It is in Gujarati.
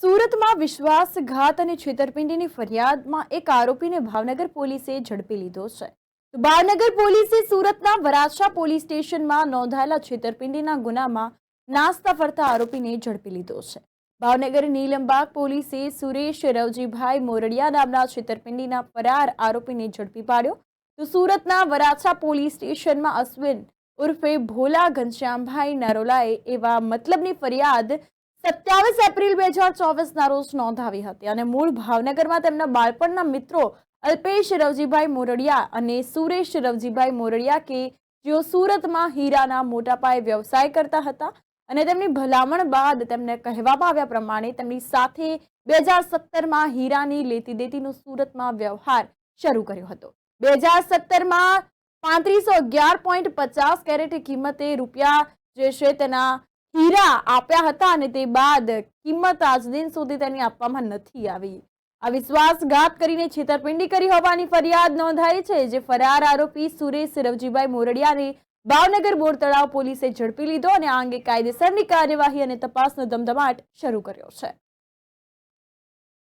સુરતમાં વિશ્વાસઘાત અને છેતરપિંડીની ફરિયાદમાં એક આરોપીને ભાવનગર પોલીસે ઝડપી લીધો છે. તો ભાવનગર પોલીસે સુરતના વરાછા પોલીસ સ્ટેશનમાં નોંધાયેલા છેતરપિંડીના ગુનામાં નાસ્તા ફરતા આરોપીને ઝડપી લીધો છે. ભાવનગર નીલમબાગ પોલીસે સુરેશ રવજીભાઈ મોરડિયા નામના છેતરપિંડીના ફરાર આરોપીને ઝડપી પાડ્યો. તો સુરતના વરાછા પોલીસ સ્ટેશનમાં અશ્વિન ઉર્ફે ભોલા ઘનશ્યામભાઈ નરોલાએ એવા મતલબની ફરિયાદ 27 એપ્રિલ 2024ના રોજ નોંધાવી હતી અને મૂળ ભાવનગરમાં તેમના બાળપણના મિત્રો અલ્પેશ રવજીભાઈ મોરડિયા અને સુરેશ રવજીભાઈ મોરડિયા કે જેઓ સુરતમાં હીરાના મોટા પાયે વ્યવસાય કરતા હતા અને તેમની ભલામણ બાદ તેમને કહેવામાં આવ્યા પ્રમાણે તેમની સાથે 2017માં હીરાની લેતી દેતીનો સુરતમાં વ્યવહાર શરૂ કર્યો હતો. 2017માં 3511.50 કેરેટ કિંમતે રૂપિયા જે છે તેના હીરા આપ્યા હતા અને તે બાદ કિંમત આજ દિન સુધી તેની આપવામાં નથી આવી. આ વિશ્વાસઘાત કરીને છેતરપિંડી કરી હોવાની ફરિયાદ નોંધાઈ છે. જે ફરાર આરોપી સુરેશ રવજીભાઈ મોરડિયાને ભાવનગર બોર તળાવ પોલીસે ઝડપી લીધો અને આ અંગે કાયદેસરની કાર્યવાહી અને તપાસનો ધમધમાટ શરૂ કર્યો છે.